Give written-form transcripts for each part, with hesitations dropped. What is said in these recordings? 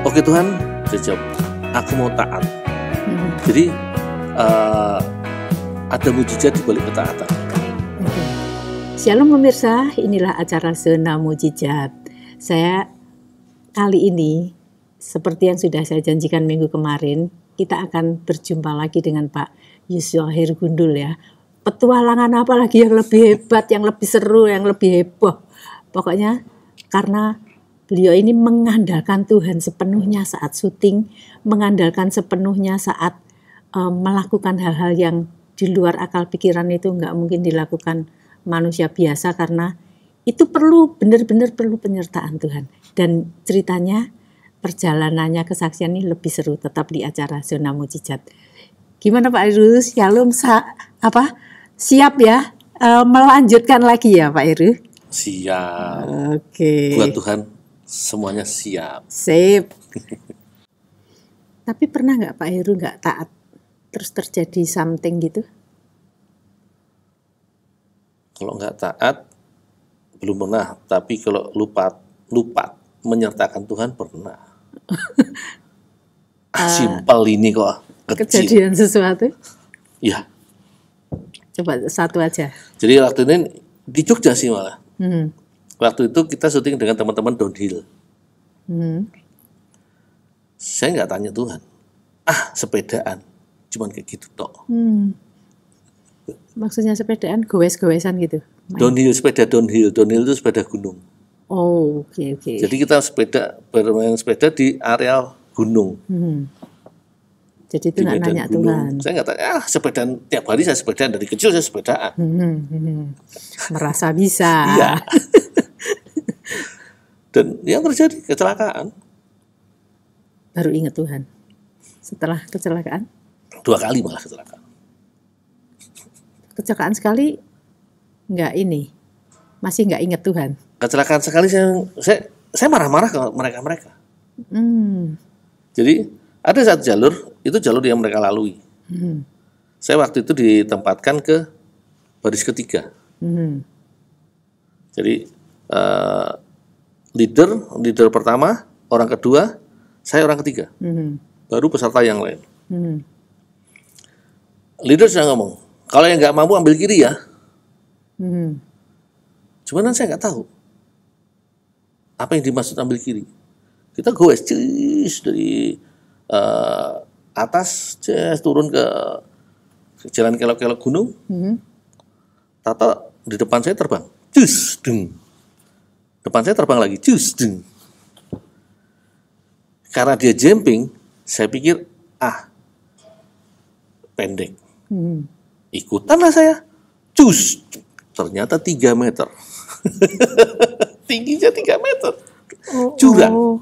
Oke Tuhan, saya jawab, aku mau taat. Jadi ada mujizat di balik ketaatan. Shalom pemirsa, inilah acara Zona Mujizat. Saya kali ini, seperti yang sudah saya janjikan minggu kemarin, kita akan berjumpa lagi dengan Pak Yusua Hergundul ya. Petualangan apa lagi yang lebih hebat, yang lebih seru, yang lebih heboh. Pokoknya karena beliau ini mengandalkan Tuhan sepenuhnya saat syuting, mengandalkan sepenuhnya saat melakukan hal-hal yang di luar akal pikiran itu nggak mungkin dilakukan manusia biasa, karena itu perlu, benar-benar perlu penyertaan Tuhan. Dan ceritanya, perjalanannya, kesaksian ini lebih seru tetap di acara Zona Mujizat. Gimana Pak Heru? Shalom, siap ya melanjutkan lagi ya Pak Heru? Siap. Oke. Buat Tuhan semuanya siap. Sip. Tapi pernah nggak Pak Heru nggak taat terus terjadi something gitu? Kalau nggak taat belum pernah, tapi kalau lupa menyertakan Tuhan pernah. Simpel ini kok, kecil. Kejadian sesuatu? Ya. Coba satu aja. Jadi waktu ini di Jogja sih malah. Waktu itu kita syuting dengan teman-teman downhill. Saya nggak tanya Tuhan. Sepedaan. Cuman kayak gitu tok. Maksudnya sepedaan gowes-gowesan gitu? Downhill, sepeda downhill. Downhill itu sepeda gunung. Oh, oke. Jadi kita bermain sepeda di areal gunung. Jadi itu nggak nanya Tuhan. Saya nggak tanya, sepedaan tiap hari saya sepedaan, dari kecil saya sepedaan. Merasa bisa. Iya. Dan yang terjadi kecelakaan. Baru ingat Tuhan. Setelah kecelakaan? 2 kali malah kecelakaan. Kecelakaan sekali nggak ini, masih nggak ingat Tuhan. Kecelakaan sekali saya marah-marah ke mereka. Jadi ada satu jalur, itu jalur yang mereka lalui. Saya waktu itu ditempatkan ke baris ketiga. Jadi leader pertama, orang kedua, saya orang ketiga. Baru peserta yang lain. Leader sudah ngomong, kalau yang nggak mampu ambil kiri ya. Cuman saya nggak tahu apa yang dimaksud ambil kiri. Kita goes dari atas turun ke jalan kelok-kelok gunung. Tato di depan saya terbang, depan saya terbang lagi, karena dia jumping, saya pikir pendek. Ikutanlah saya. Ternyata 3 meter. Tingginya 3 meter. Jurang.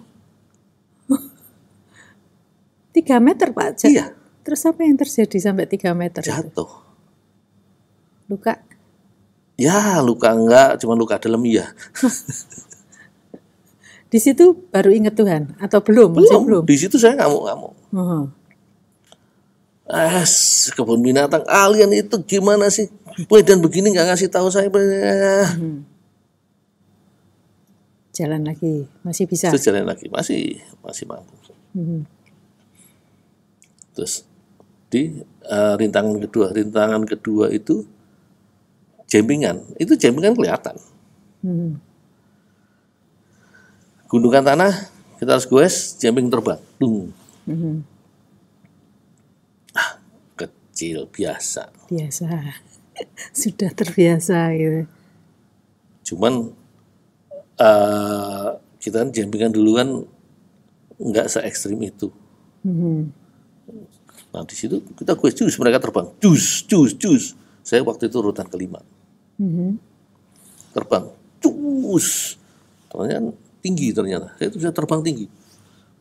3 meter Pak? Iya. Terus apa yang terjadi sampai 3 meter? Jatuh. Itu? Luka? Ya, luka enggak, cuma luka dalam iya. Di situ baru ingat Tuhan atau belum? Masih belum. Di situ saya ngamuk-ngamuk. Kebun binatang alien itu gimana sih? Dan begini nggak ngasih tahu saya. Jalan lagi, masih bisa. Terus jalan lagi, masih mampu. Terus di rintangan kedua itu jempingan kelihatan. Gundukan tanah kita harus goes, jumping terbang, kecil biasa. Sudah terbiasa gitu. Cuman kita kan jumpingan dulu kan nggak se ekstrim itu. Nah di situ kita goes, mereka terbang, saya waktu itu urutan kelima. Terbang, ternyata tinggi, saya itu bisa terbang tinggi.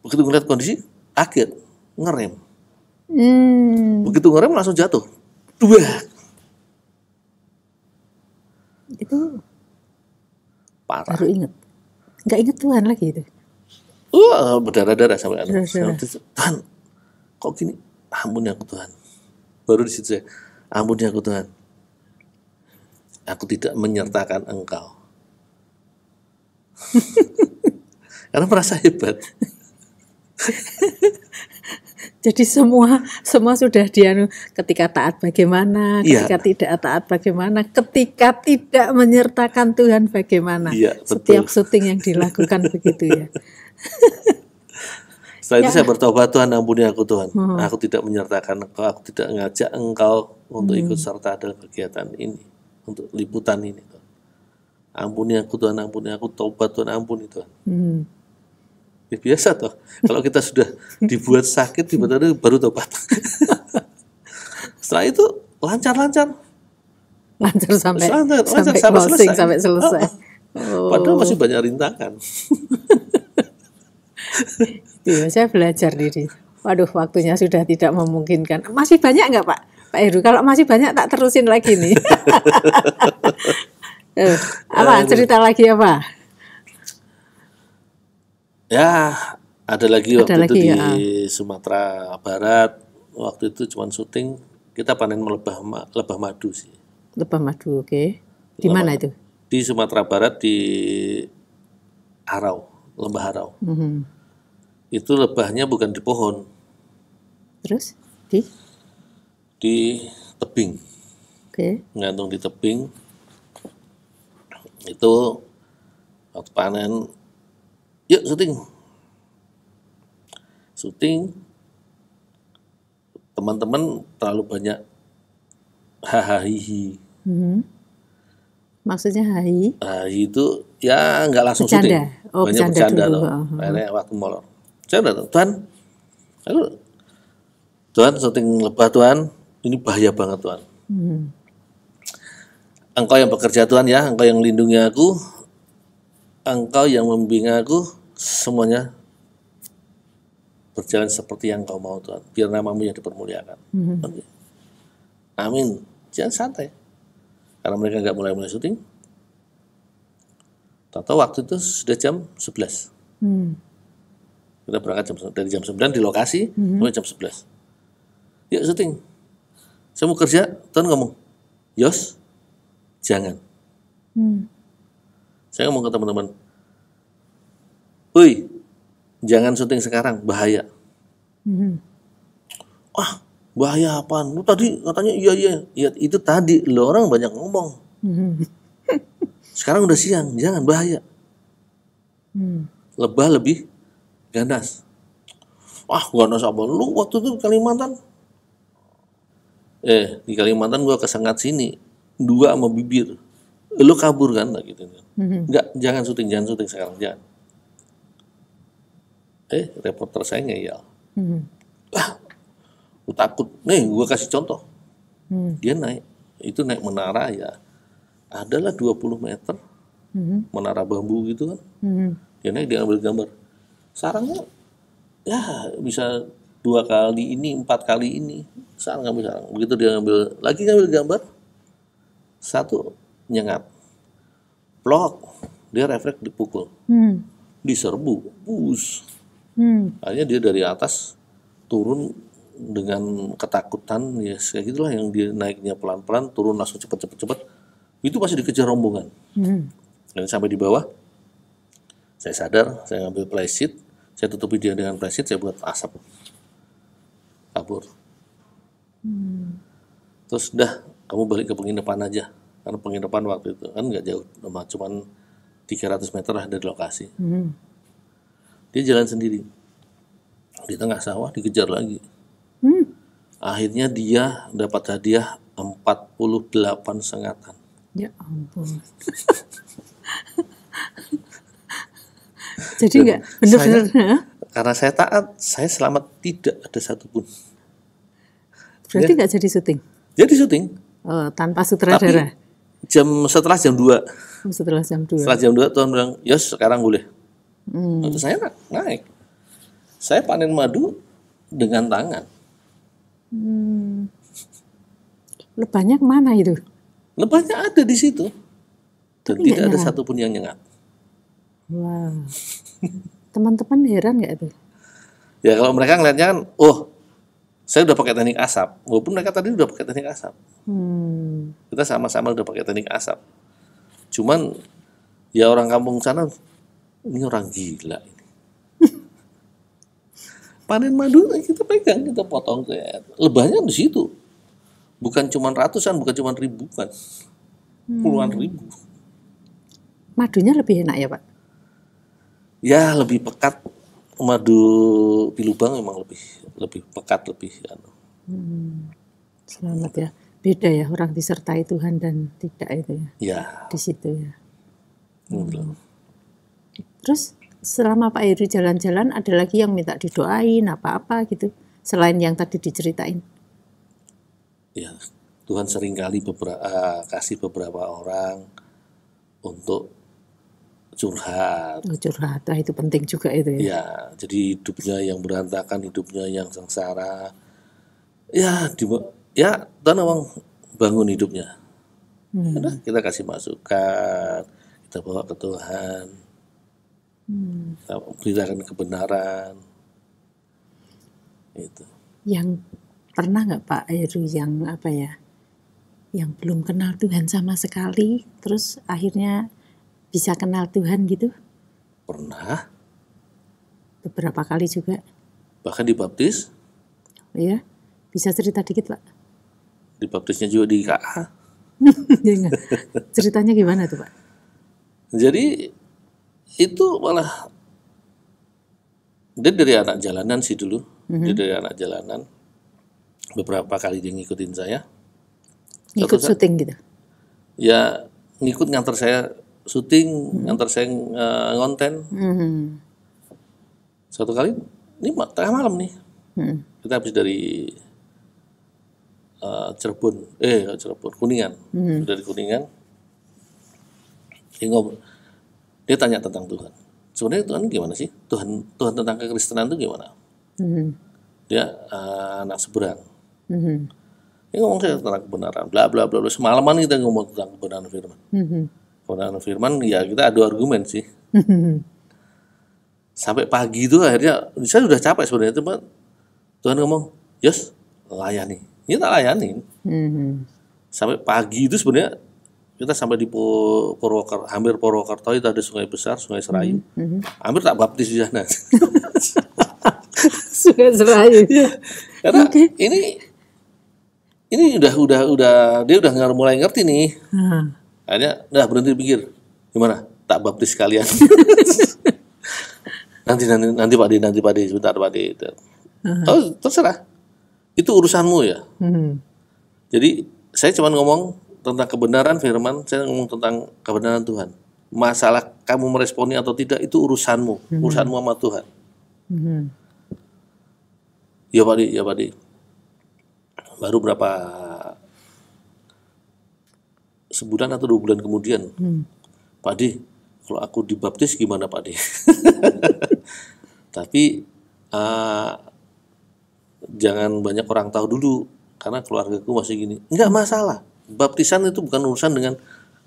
Begitu ngeliat kondisi, kaget, ngerem. Begitu ngerem langsung jatuh. Itu parah. Baru ingat. Nggak ingat Tuhan lagi itu. Berdarah-darah sampai Tuhan, kok gini? Ampun ya aku Tuhan. Baru di situ saya, ampun ya aku Tuhan. Aku tidak menyertakan Engkau. Karena merasa hebat. Jadi semua sudah ketika taat bagaimana, Iya. ketika tidak taat bagaimana, ketika tidak menyertakan Tuhan bagaimana. Iya, betul. Setiap syuting yang dilakukan begitu ya. Setelah itu saya bertobat, Tuhan ampuni aku Tuhan. Aku tidak menyertakan engkau, aku tidak ngajak engkau untuk ikut serta dalam kegiatan ini, untuk liputan ini. Tuhan. Ampuni aku Tuhan, ampuni aku, tobat Tuhan, ampuni Tuhan. Ya, biasa toh. Kalau kita sudah dibuat sakit, tiba-tiba baru tobat. Setelah itu lancar-lancar. Lancar sampai Sampai sampai selesai. Padahal masih banyak rintangan. Iya, saya belajar diri. Waduh, waktunya sudah tidak memungkinkan. Masih banyak nggak Pak Heru? Kalau masih banyak tak terusin lagi nih. Apa cerita lagi apa? Ya, ada lagi waktu itu lagi, di Sumatera Barat. Waktu itu cuma syuting, kita panen lebah madu sih. Lebah madu, oke. Di mana itu? Di Sumatera Barat, di Harau, Lembah Harau. Itu lebahnya bukan di pohon, Terus di tebing. Oke. Ngantung di tebing. Itu waktu panen, yuk syuting. Teman-teman terlalu banyak hahaha. Maksudnya hai? Hahi itu ya nggak langsung Bercanda. syuting, Oh, banyak bercanda bercanda dulu. loh. Akhirnya waktu molor, saya udah Tuhan, Tuhan syuting lebah Tuhan, ini bahaya banget Tuhan. Engkau yang bekerja Tuhan ya, Engkau yang lindungi aku, Engkau yang membimbing aku, semuanya berjalan seperti yang Engkau mau Tuhan. Biar namamu yang dipermuliakan. Oke. Amin. Jangan santai. Karena mereka nggak mulai syuting. Tahu waktu itu sudah jam 11. Kita berangkat dari jam 9 di lokasi sampai jam 11. Yuk syuting. Saya mau kerja, Tuhan ngomong, Yos, jangan. Saya ngomong ke teman-teman, "Woi, jangan syuting sekarang, bahaya." Ah, bahaya apaan? Lu tadi katanya iya. Ya, itu tadi, lo orang banyak ngomong. Sekarang udah siang, jangan, bahaya. Lebah lebih ganas. Ganas apa? Lu waktu itu di Kalimantan. Di Kalimantan gua kesengat sini, 2 sama bibir. Lu kabur kan, gitu. Enggak, jangan syuting sekarang, jangan. Reporter saya ngeyel. Gue takut. Nih, gue kasih contoh. Dia naik menara ya. Adalah 20 meter. Menara bambu gitu kan. Dia naik, dia ambil gambar. Sarangnya ya bisa 2 kali ini, 4 kali ini. Sarang. Begitu dia ngambil gambar. 1 nyengat. Plok. Dia refleks dipukul. Diserbu. Bus. Akhirnya dia dari atas turun dengan ketakutan, ya kayak gitulah, yang dia naiknya pelan-pelan, turun langsung cepet. Itu masih dikejar rombongan. Dan sampai di bawah, saya sadar, saya ngambil flysheet, saya tutupi dia dengan flysheet, saya buat asap, kabur. Terus dah, kamu balik ke penginapan aja, karena penginapan waktu itu kan nggak jauh, cuman 300 meter lah dari lokasi. Dia jalan sendiri di tengah sawah, dikejar lagi. Akhirnya dia dapat hadiah 48 sengatan. Ya ampun. Jadi enggak benar-benar. Karena saya taat, saya selamat, tidak ada satupun. Berarti enggak jadi syuting? Jadi syuting. Tanpa sutradara. Setelah jam 2. Setelah jam 2. Setelah jam 2 Tuhan bilang, "Yos, sekarang boleh." Terus saya naik. Saya panen madu dengan tangan. Lebahnya kemana itu? Lebahnya ada di situ. Dan tidak ada satupun yang nyengat. Wow. Teman-teman heran nggak itu? Ya kalau mereka ngeliatnya kan, saya udah pakai teknik asap. Walaupun mereka tadi udah pakai teknik asap. Kita sama-sama udah pakai teknik asap. Cuman ya orang kampung sana, ini orang gila ini. panen madu kita pegang, kita potong kayak lebahnya di situ. Bukan cuma ratusan, bukan cuma ribuan, puluhan ribu. Madunya lebih enak ya Pak? Ya lebih pekat, madu Pilubang memang lebih pekat, lebih Selamat ya. Beda ya orang disertai Tuhan dan tidak itu ya. ya. Di situ ya. Gitu. Terus selama Pak Heru jalan-jalan ada lagi yang minta didoain apa-apa gitu selain yang tadi diceritain? Ya, Tuhan seringkali kasih beberapa orang untuk curhat. Oh, curhat, itu penting juga itu ya. Ya, jadi hidupnya yang berantakan, hidupnya yang sengsara. Ya, Tuhan memang bangun hidupnya. Udah, kita kasih masukan, kita bawa ke Tuhan, kita beritakan kebenaran. Itu. Yang pernah nggak Pak Heru yang apa ya, yang belum kenal Tuhan sama sekali, terus akhirnya bisa kenal Tuhan gitu? Pernah, Beberapa kali juga, bahkan dibaptis, ya. Bisa cerita dikit Pak? dibaptisnya juga di KA. Ya enggak? Ceritanya gimana tuh Pak? Jadi itu malah dia dari anak jalanan sih dulu, dia dari anak jalanan. Beberapa kali dia ngikutin saya. Ikut syuting gitu? Ya ngikut ngantar saya syuting, ngantar saya ngonten. Suatu kali, ini tengah malam nih, kita habis dari Kuningan, dari Kuningan. Dia tanya tentang Tuhan. Sebenarnya Tuhan gimana sih? Tuhan tentang kekristenan itu gimana? Dia anak seberang. Dia ngomong saya tentang kebenaran, bla bla bla bla. Semalaman kita ngomong tentang kebenaran firman. Kebenaran firman, ya kita adu argumen sih. Sampai pagi itu akhirnya saya sudah capek sebenarnya, teman. Tuhan ngomong, Yos, layani. Ini tak layanin. Sampai pagi itu sebenarnya kita sampai di hampir Purwokerto, itu ada sungai besar, Sungai Serayu. Hampir tak baptis di sana. Sungai Serayu. Karena ini udah dia udah mulai ngerti nih. Akhirnya udah berhenti pikir, gimana? Tak baptis kalian. nanti Pak D, sebentar Pak D. Oh, terserah. Itu urusanmu ya. Jadi saya cuma ngomong tentang kebenaran firman, saya ngomong tentang kebenaran Tuhan. Masalah kamu meresponi atau tidak itu urusanmu, urusanmu sama Tuhan. Ya Pak D. Baru berapa sebulan atau 2 bulan kemudian, Pak D, kalau aku dibaptis gimana Pak D? Tapi jangan banyak orang tahu dulu, karena keluargaku masih gini. Enggak masalah. Baptisan itu bukan urusan dengan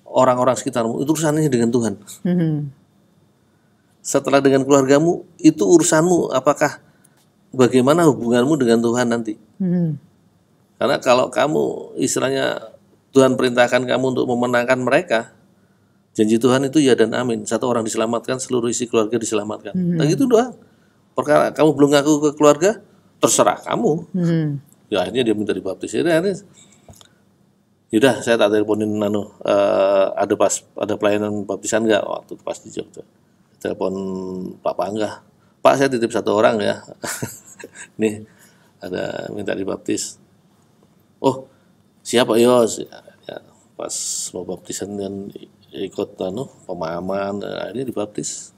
orang-orang sekitarmu, itu urusannya dengan Tuhan. Setelah dengan keluargamu, itu urusanmu. Apakah bagaimana hubunganmu dengan Tuhan nanti? Karena kalau kamu istilahnya Tuhan perintahkan kamu untuk memenangkan mereka, janji Tuhan itu ya dan amin. 1 orang diselamatkan, seluruh isi keluarga diselamatkan. Nah gitu doang. Perkara kamu belum ngaku ke keluarga, terserah kamu. Ya akhirnya dia minta dibaptis. Yaudah saya tak teleponin ada pelayanan baptisan nggak waktu pas di Jogja. Telepon Pak Pangga. Pak, saya titip 1 orang ya. Nih ada minta dibaptis. Oh siapa Yos? Ya, pas mau baptisan dan ikut pemahaman, akhirnya dibaptis.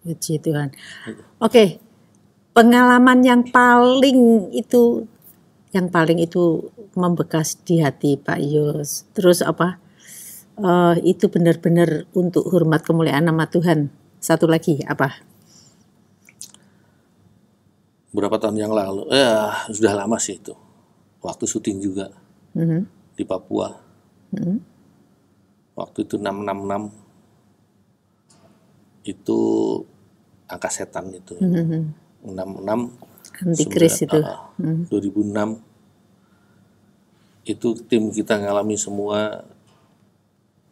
Puji Tuhan. Oke. Pengalaman yang paling itu membekas di hati Pak Yos. Terus apa? Itu benar-benar untuk hormat kemuliaan nama Tuhan. Satu lagi apa? Berapa tahun yang lalu? Ya sudah lama sih itu. Waktu syuting juga di Papua. Waktu itu 666 itu angka setan itu. 66 Antikris itu. 2006 itu tim kita ngalami semua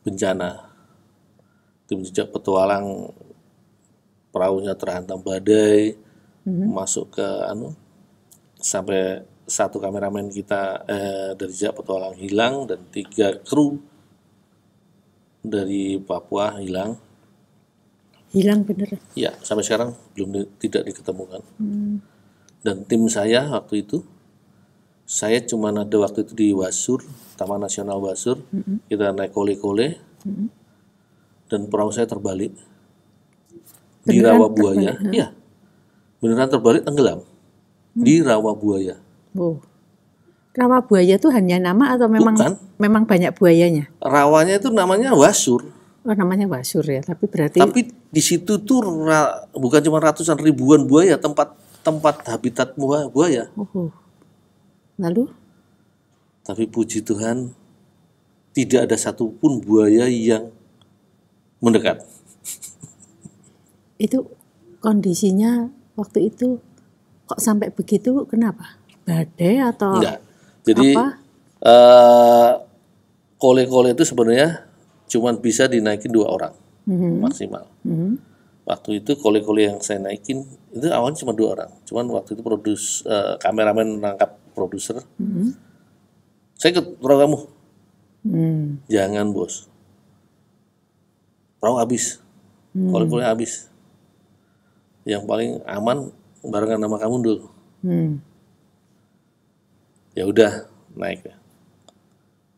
bencana. Tim jejak petualang perahunya terhantam badai, masuk ke sampai satu kameramen kita dari Jejak Petualang hilang dan 3 kru dari Papua hilang. Hilang bener. Ya, sampai sekarang tidak diketemukan. Dan tim saya waktu itu, saya cuma ada waktu itu di Wasur, Taman Nasional Wasur. Kita naik kole-kole dan perahu saya terbalik di rawa buaya. Ya, beneran terbalik, tenggelam di rawa buaya. Oh. Rawa buaya itu hanya nama atau memang banyak buayanya? Rawanya itu namanya Wasur. Oh, namanya Wasur ya, tapi berarti. Tapi di situ tuh bukan cuma ratusan ribuan buaya, tempat habitat buaya. Oh. Lalu? Tapi puji Tuhan tidak ada satupun buaya yang mendekat. Itu kondisinya waktu itu kok sampai begitu, kenapa? Badai atau enggak? Jadi kole-kole itu sebenarnya cuma bisa dinaikin 2 orang maksimal. Waktu itu kole-kole yang saya naikin itu awalnya cuma 2 orang. Cuman waktu itu kameramen menangkap produser. Saya ikut perahu kamu. Jangan bos. Perahu habis. Kole-kole habis. Yang paling aman barengan sama kamu dulu. Ya udah naik ya.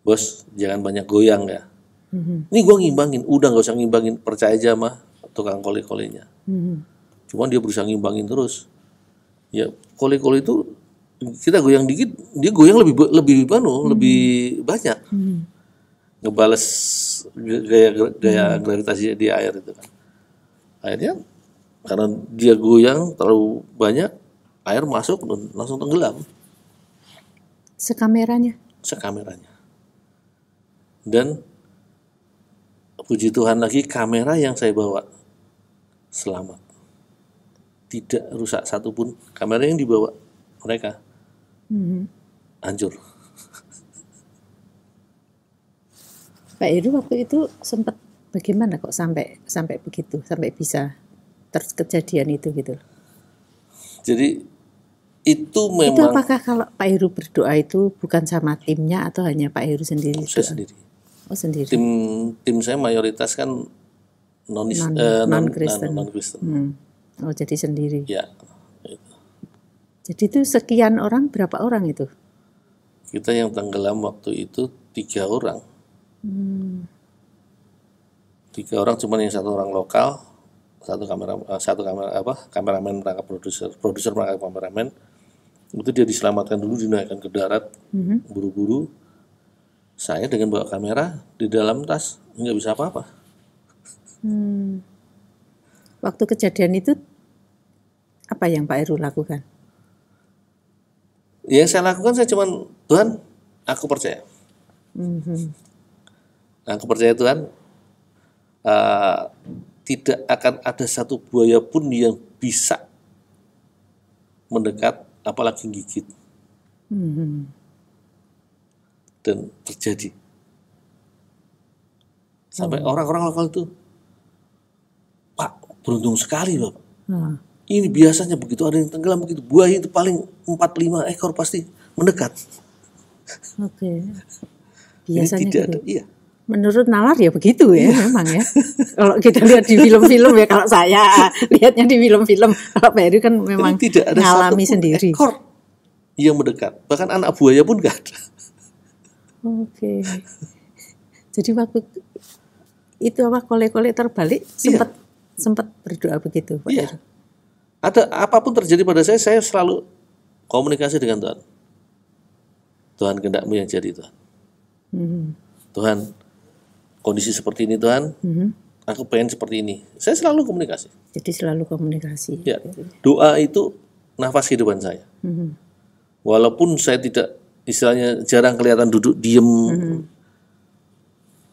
Bos jangan banyak goyang ya. Ini gue ngimbangin, udah nggak usah ngimbangin, percaya aja mah tukang kole-kolenya. Cuman dia berusaha ngimbangin terus. Ya kole-kole itu kita goyang dikit, dia goyang lebih banyak. Ngebales gaya gravitasi di air itu kan. Akhirnya karena dia goyang terlalu banyak, air masuk dan langsung tenggelam. Sekameranya. Dan puji Tuhan lagi kamera yang saya bawa selamat. Tidak rusak satupun. Kamera yang dibawa mereka hancur. Pak Heru waktu itu sempat bagaimana kok sampai begitu, sampai bisa kejadian itu gitu. Jadi itu memang. Itu apakah kalau Pak Heru berdoa itu bukan sama timnya atau hanya Pak Heru sendiri? Saya sendiri. Oh sendiri. Tim saya mayoritas kan non-Kristen. Oh jadi sendiri. Ya. Itu. Jadi itu sekian orang, berapa orang itu? Kita yang tenggelam waktu itu 3 orang. 3 orang, cuman yang 1 orang lokal, kameramen merangkap produser merangkap kameramen. Itu dia diselamatkan dulu, dinaikkan ke darat, buru-buru. Saya dengan bawa kamera di dalam tas, nggak bisa apa-apa. Waktu kejadian itu, apa yang Pak Heru lakukan? Yang saya lakukan, saya cuman, Tuhan, aku percaya. Aku percaya Tuhan, tidak akan ada satu buaya pun yang bisa mendekat, apalagi gigit. Dan terjadi. Sampai orang-orang lokal itu, Pak, beruntung sekali Bapak. Ini biasanya begitu ada yang tenggelam begitu, buaya itu paling 4-5 ekor pasti mendekat. Oke. Biasanya ini tidak gitu. Ada, iya. Menurut nalar ya begitu ya memang ya. Kalau kita lihat di film-film ya, kalau saya lihatnya di film-film, kalau Pak Heru kan memang tidak ada ngalami sendiri. Ekor yang mendekat, bahkan anak buaya pun gak ada. Oke. Jadi waktu itu kole-kole terbalik sempat berdoa begitu Pak Heru. Ada apapun terjadi pada saya selalu komunikasi dengan Tuhan. Tuhan kehendak-Mu yang jadi Tuhan. Tuhan, kondisi seperti ini Tuhan, aku pengen seperti ini. Saya selalu komunikasi. Jadi selalu komunikasi. Ya, doa itu nafas kehidupan saya. Walaupun saya tidak, istilahnya jarang kelihatan duduk diem,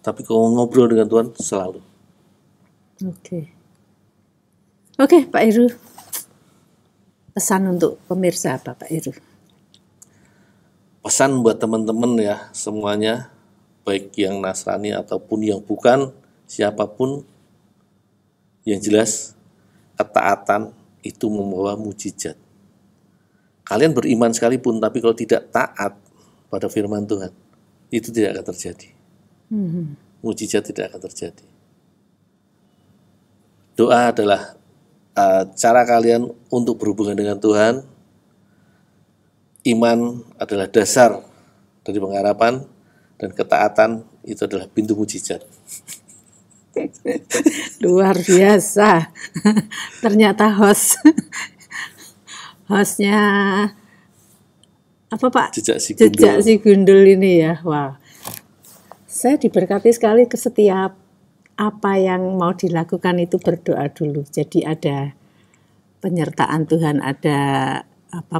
tapi kalau ngobrol dengan Tuhan selalu. Oke, Pak Heru. Pesan untuk pemirsa apa Pak Heru? Pesan buat teman-teman ya semuanya, baik yang Nasrani ataupun yang bukan, siapapun, yang jelas ketaatan itu membawa mujizat. Kalian beriman sekalipun, tapi kalau tidak taat pada firman Tuhan, itu tidak akan terjadi. Mujizat tidak akan terjadi. Doa adalah cara kalian untuk berhubungan dengan Tuhan. Iman adalah dasar dari pengharapan, dan ketaatan itu adalah pintu mujizat. Luar biasa. Ternyata hostnya apa Pak? Jejak si Gundul ini ya. Wah, saya diberkati sekali ke setiap apa yang mau dilakukan itu berdoa dulu. Jadi ada penyertaan Tuhan, ada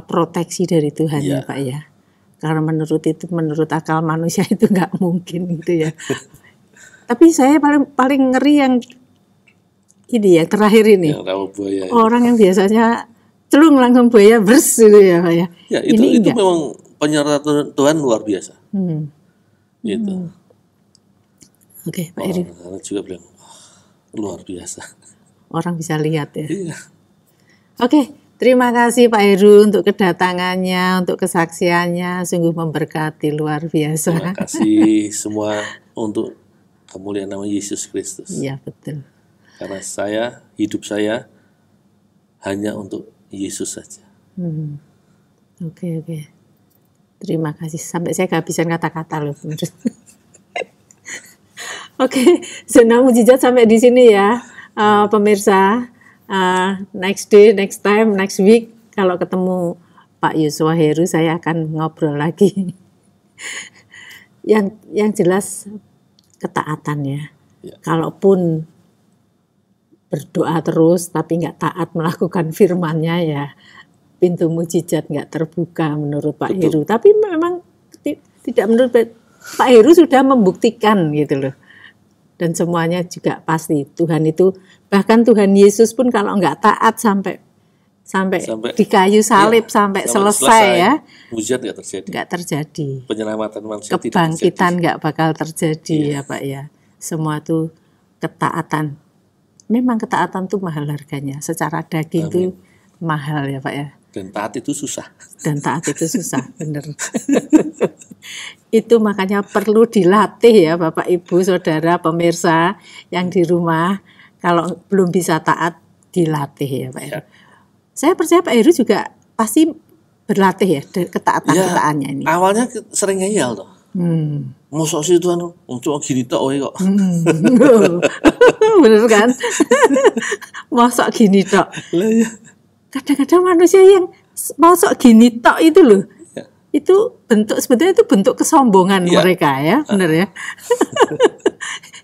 proteksi dari Tuhan ya Pak ya. Karena menurut akal manusia itu nggak mungkin gitu ya. Tapi saya paling ngeri yang ini ya, terakhir ini. Buaya, orang yang biasanya celung langsung buaya bers gitu ya Pak ya. Ya itu memang penyertaan Tuhan luar biasa. Gitu. Oke, Pak Heru. Orang juga bilang luar biasa. Orang bisa lihat ya. Iya. Oke, terima kasih Pak Heru untuk kedatangannya, untuk kesaksiannya, sungguh memberkati luar biasa. Terima kasih semua untuk kemuliaan nama Yesus Kristus. Iya, betul. Karena hidup saya hanya untuk Yesus saja. Oke. Terima kasih. Sampai saya kehabisan kata-kata loh. Oke, Zona Mujizat sampai di sini ya, pemirsa. Next day, next time, next week, kalau ketemu Pak Yosua Heru, saya akan ngobrol lagi. Yang jelas ketaatan ya. Kalaupun berdoa terus tapi nggak taat melakukan firman-Nya ya, pintu mujizat nggak terbuka menurut Pak Heru. Tapi memang tidak, menurut Pak Heru sudah membuktikan gitu loh. Dan semuanya juga pasti Tuhan itu, bahkan Tuhan Yesus pun kalau nggak taat sampai di kayu salib sampai selesai ya, mujizat nggak terjadi. Penyelamatan manusia kebangkitan nggak bakal terjadi ya Pak ya. Semua itu ketaatan. Memang ketaatan itu mahal harganya. Secara daging itu mahal ya Pak ya. Dan taat itu susah. Bener. Itu makanya perlu dilatih ya Bapak Ibu Saudara pemirsa yang di rumah. Kalau belum bisa taat, dilatih ya Pak ya. Saya percaya Pak Heru juga pasti berlatih ya ketaatan-ketaannya ini. Awalnya sering ngeyel tuh. Mosok sih Tuhan, cuma gini tok kok. Bener kan? Mosok gini tok. Kadang-kadang manusia yang mosok gini tok itu loh. Itu sebetulnya itu bentuk kesombongan mereka ya, benar ya.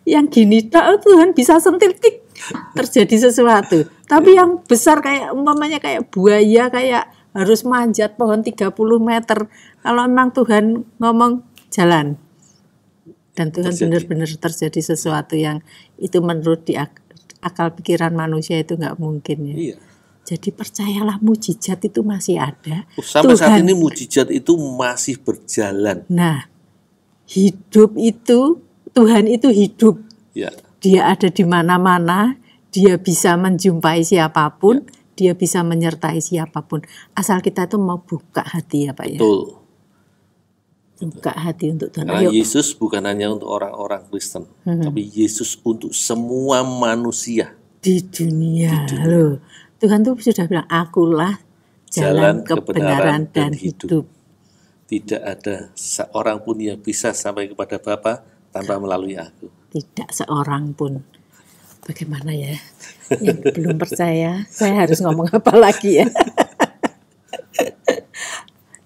Yang gini tok Tuhan bisa sentil tik terjadi sesuatu. Tapi yang besar kayak umpamanya kayak buaya, kayak harus manjat pohon 30 meter. Kalau memang Tuhan ngomong jalan. Dan Tuhan benar-benar terjadi sesuatu yang itu menurut akal pikiran manusia itu nggak mungkin ya. Iya. Jadi percayalah mujizat itu masih ada. Sampai saat ini mujizat itu masih berjalan. Nah, hidup itu, Tuhan itu hidup. Ya. Dia ada di mana-mana, dia bisa menjumpai siapapun, dia bisa menyertai siapapun. Asal kita itu mau buka hati ya Pak ya. Betul. Buka hati untuk Tuhan. Karena Yesus bukan hanya untuk orang-orang Kristen, tapi Yesus untuk semua manusia. Di dunia. Loh. Tuhan tuh sudah bilang, akulah jalan kebenaran dan hidup. Tidak ada seorang pun yang bisa sampai kepada Bapa tanpa melalui aku. Tidak seorang pun. Bagaimana ya? Yang belum percaya, saya harus ngomong apa lagi ya?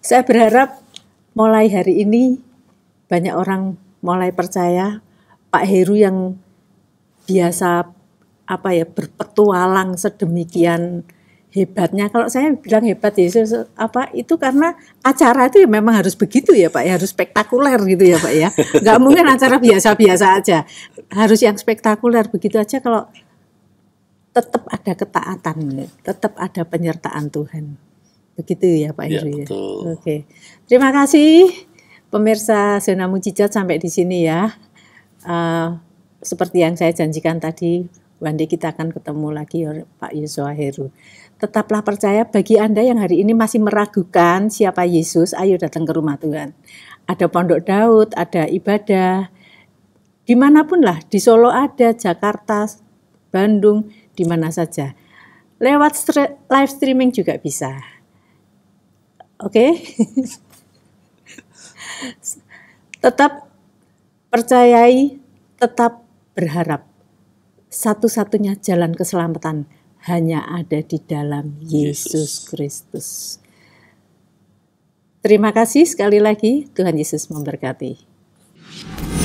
Saya berharap mulai hari ini banyak orang mulai percaya. Pak Heru yang biasa berpetualang sedemikian hebatnya. Kalau saya bilang hebat Yesus itu karena acara itu ya memang harus begitu ya Pak ya, harus spektakuler gitu ya Pak ya. Nggak mungkin acara biasa-biasa aja, harus yang spektakuler begitu aja. Kalau tetap ada ketaatan, tetap ada penyertaan Tuhan, begitu ya Pak Heru ya. Oke, terima kasih pemirsa Zona Mujizat, sampai di sini ya. Seperti yang saya janjikan tadi, One day kita akan ketemu lagi Pak Yosua Heru. Tetaplah percaya, bagi Anda yang hari ini masih meragukan siapa Yesus, ayo datang ke rumah Tuhan. Ada Pondok Daud, ada ibadah, dimanapun lah, di Solo ada, Jakarta, Bandung, di mana saja. Lewat live streaming juga bisa. Oke? Tetap percayai, tetap berharap. Satu-satunya jalan keselamatan hanya ada di dalam Yesus Kristus. Terima kasih sekali lagi, Tuhan Yesus memberkati.